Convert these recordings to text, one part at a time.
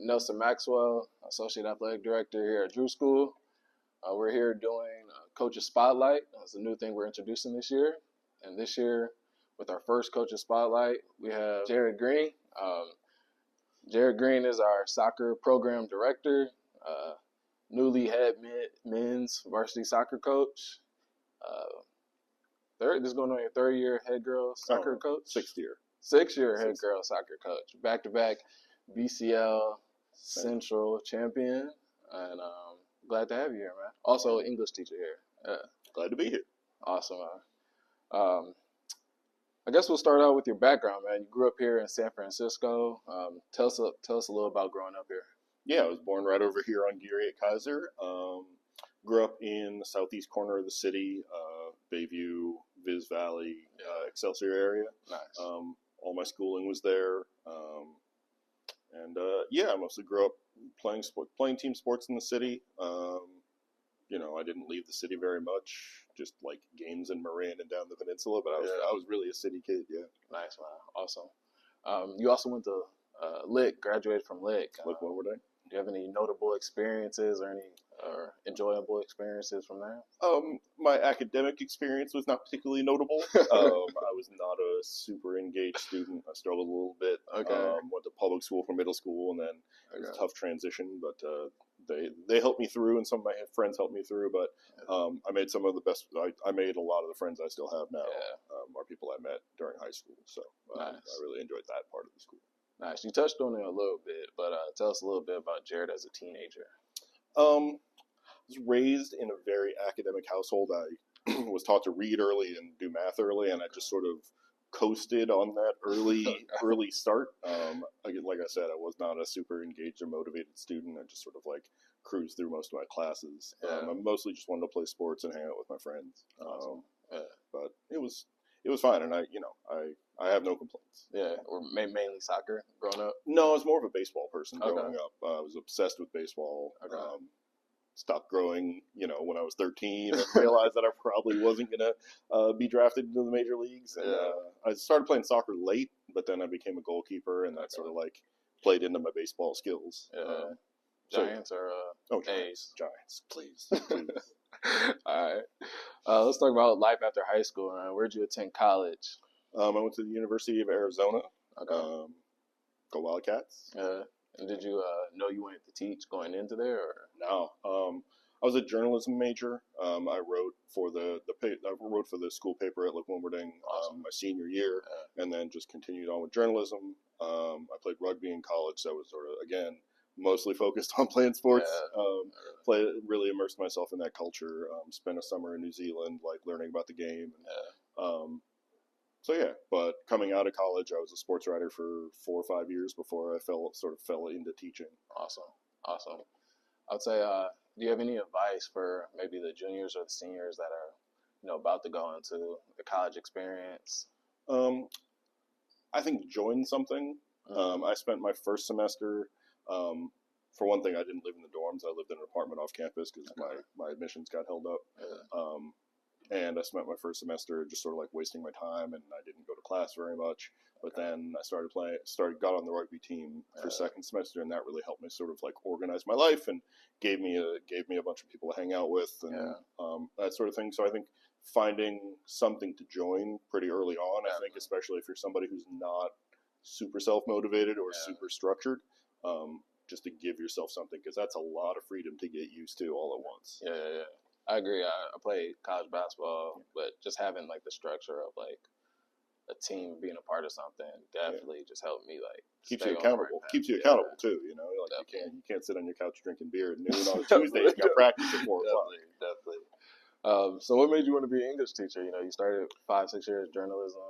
Nelson Maxwell, Associate Athletic Director here at Drew School. We're here doing Coaches Spotlight. That's a new thing we're introducing this year. And this year, with our first Coaches Spotlight, we have Jared Green. Jared Green is our soccer program director, newly head men's varsity soccer coach. This is going on your third year head girls soccer coach? Sixth year. Six-year head girls soccer coach. Back-to-back BCL Central champion. And glad to have you here, man. Also, English teacher here. Glad to be here. Awesome. I guess we'll start out with your background, man. You grew up here in San Francisco. Tell us a little about growing up here. Yeah, I was born right over here on Geary at Kaiser. Grew up in the southeast corner of the city, Bayview, Viz Valley, Excelsior area. Nice. All my schooling was there. I mostly grew up playing team sports in the city. I didn't leave the city very much, just like games in Marin and down the peninsula, but I was really a city kid, yeah. Nice, man. Awesome. You also went to Lick, graduated from Lick. Lick Lower Day. Do you have any notable experiences or any enjoyable experiences from there? My academic experience was not particularly notable. I was not a super engaged student. I struggled a little bit. Okay. Went to public school for middle school, and then it was a tough transition, but they helped me through, and some of my friends helped me through, but I made some of the best. I made a lot of the friends I still have now are people I met during high school, so nice. I really enjoyed that part of the school. Nice. You touched on it a little bit, but tell us a little bit about Jared as a teenager. I was raised in a very academic household. I was taught to read early and do math early, and I just sort of coasted on that early start. Like I said, I was not a super engaged or motivated student. I just sort of cruised through most of my classes. I mostly just wanted to play sports and hang out with my friends. Awesome. But it was fine, and I have no complaints. Yeah, or mainly soccer growing up? No, I was more of a baseball person growing up. I was obsessed with baseball. Okay. Stopped growing, when I was 13, and realized that I probably wasn't going to be drafted into the major leagues. And I started playing soccer late, but then I became a goalkeeper, and that sort of played into my baseball skills. Giants or Giants. Giants, please. All right. Let's talk about life after high school. Where'd you attend college? I went to the University of Arizona. Okay. Go Wildcats. And did you know you wanted to teach going into there? Or? No. I was a journalism major. I wrote for the school paper at Lick-Wilmerding my senior year, and then just continued on with journalism. I played rugby in college, so I was sort of, again, mostly focused on playing sports. Really immersed myself in that culture. Spent a summer in New Zealand, learning about the game. But coming out of college, I was a sports writer for 4 or 5 years before I fell into teaching. Awesome. I'd say, do you have any advice for maybe the juniors or the seniors that are, about to go into the college experience? I think join something. I spent my first semester. For one thing, I didn't live in the dorms. I lived in an apartment off campus because my admissions got held up. And I spent my first semester just sort of wasting my time, and I didn't go to class very much. But then I got on the rugby team for second semester, and that really helped me sort of organize my life and gave me a bunch of people to hang out with and that sort of thing. So I think finding something to join pretty early on, I think, especially if you're somebody who's not super self-motivated or super structured, just to give yourself something, because that's a lot of freedom to get used to all at once. Yeah. I agree. I played college basketball, but just having the structure of a team being a part of something definitely just helped me keeps you accountable. Keeps you accountable too. You can't sit on your couch drinking beer at noon on a Tuesday. You got practice at 4 o'clock. Definitely. So what made you want to be an English teacher? You started 5-6 years journalism.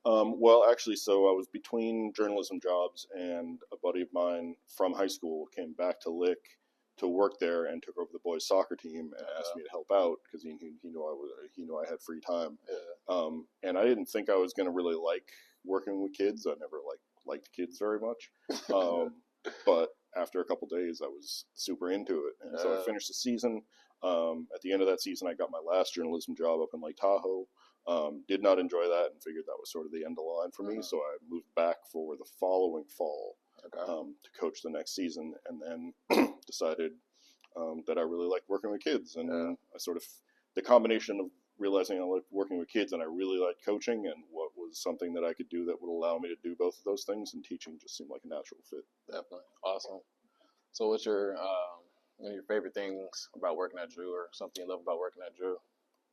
Well, actually, so I was between journalism jobs, and a buddy of mine from high school came back to Lick to work there and took over the boys soccer team and asked me to help out because he knew I had free time. And I didn't think I was going to really like working with kids. I never liked kids very much. But after a couple days, I was super into it. And so I finished the season. At the end of that season, I got my last journalism job up in Lake Tahoe. Did not enjoy that and figured that was sort of the end of the line for me. So I moved back for the following fall Okay. To coach the next season, and then decided that I really liked working with kids, and I sort of the combination of realizing I liked working with kids and I really liked coaching, and what was something that I could do that would allow me to do both of those things, and teaching just seemed like a natural fit. Definitely. Awesome. So what's your one of your favorite things about working at Drew, or something you love about working at Drew?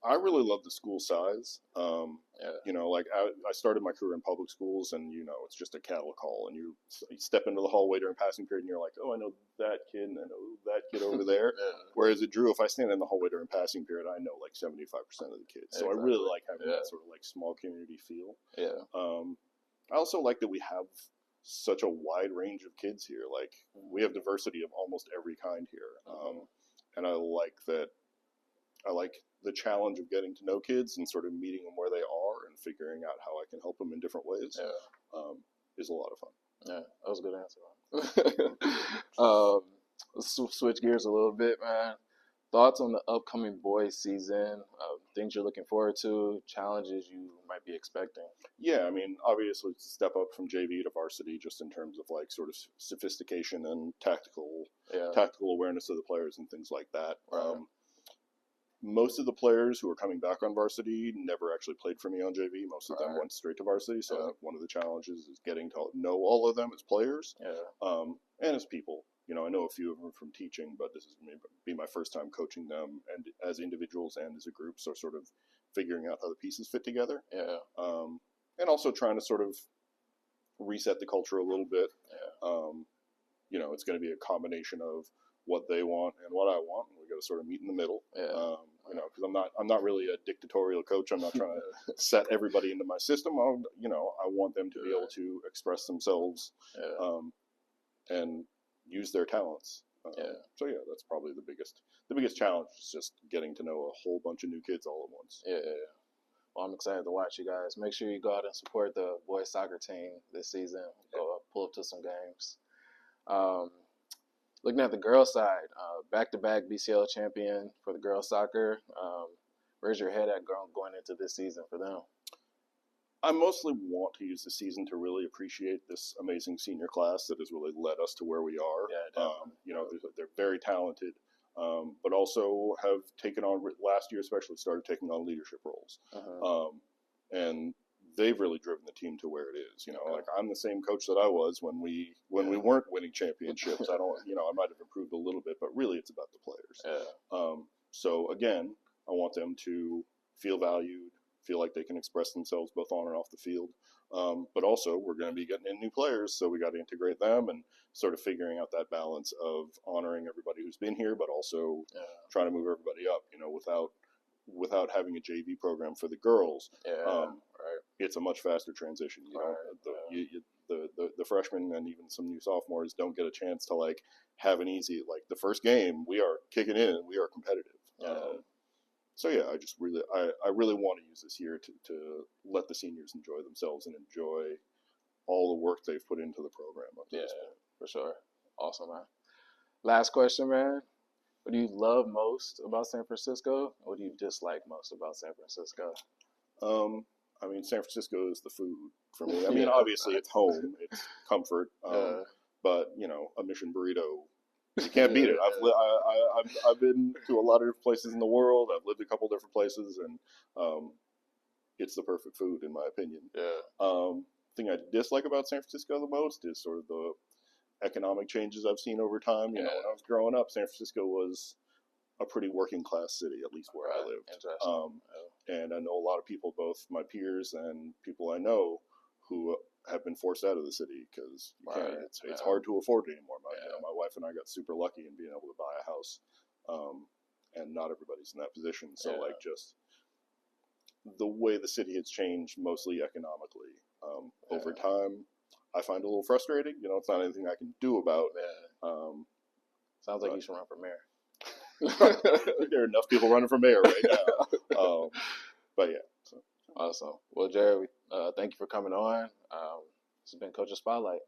I really love the school size. Yeah. You know, like I started my career in public schools, and you know, it's just a cattle call, and you step into the hallway during passing period, and you're like, oh, I know that kid, and I know that kid over there. Yeah. Whereas at Drew, if I stand in the hallway during passing period, I know like 75% of the kids. So I really like having that sort of like small community feel. Yeah. I also like that we have such a wide range of kids here. Like we have diversity of almost every kind here, and I like that. I like the challenge of getting to know kids and sort of meeting them where they are and figuring out how I can help them in different ways. Is a lot of fun. Yeah, that was a good answer. Let's switch gears a little bit, man. Thoughts on the upcoming boys season? Things you're looking forward to, challenges you might be expecting. Yeah, I mean, obviously it's a step up from JV to varsity, just in terms of like sort of sophistication and tactical awareness of the players and things like that. Right. Most of the players who are coming back on varsity never actually played for me on JV. Most of them went straight to varsity. So I think one of the challenges is getting to know all of them as players and as people. You know, I know a few of them from teaching, but this is be my first time coaching them, and as individuals and as a group. So sort of figuring out how the pieces fit together. And also trying to sort of reset the culture a little bit. You know, it's going to be a combination of what they want and what I want, and we got to sort of meet in the middle. You know, because I'm not really a dictatorial coach. I'm not trying to set everybody into my system. You know, I want them to be able to express themselves and use their talents. So yeah, that's probably the biggest challenge is just getting to know a whole bunch of new kids all at once. Well, I'm excited to watch you guys. Make sure you go out and support the boys soccer team this season. Go pull up to some games. Looking at the girls' side, back-to-back BCL champion for the girls' soccer. Where's your head at going into this season for them? I mostly want to use the season to really appreciate this amazing senior class that has really led us to where we are. You know, they're very talented, but also have taken on, last year especially, started taking on leadership roles. And they've really driven the team to where it is. You know, like I'm the same coach that I was when we weren't winning championships. I don't, you know, I might have improved a little bit, but really it's about the players. So again, I want them to feel valued, feel like they can express themselves both on and off the field. But also we're going to be getting in new players, so we got to integrate them and sort of figuring out that balance of honoring everybody who's been here, but also trying to move everybody up, you know, without having a JV program for the girls. It's a much faster transition. You know, the freshmen and even some new sophomores don't get a chance to like have an easy, like the first game we are kicking in and we are competitive. So yeah, I really want to use this year to let the seniors enjoy themselves and enjoy all the work they've put into the program. For sure. Awesome, man. Last question, man. What do you love most about San Francisco? What do you dislike most about San Francisco? I mean, San Francisco is the food for me. I mean, obviously it's home, it's comfort, but you know, a Mission burrito, you can't beat it. I've been to a lot of different places in the world. I've lived a couple different places, and it's the perfect food in my opinion. Thing I dislike about San Francisco the most is sort of the economic changes I've seen over time. You know, when I was growing up, San Francisco was a pretty working class city, at least where I lived. And I know a lot of people, both my peers and people I know, who have been forced out of the city because it's hard to afford it anymore. You know, my wife and I got super lucky in being able to buy a house, and not everybody's in that position. So like just the way the city has changed, mostly economically, over time, I find a little frustrating. You know, it's not anything I can do about. Sounds like you should run for mayor. There are enough people running for mayor right now. But yeah. So. Awesome. Well, Jared, thank you for coming on. This has been Coach's Spotlight.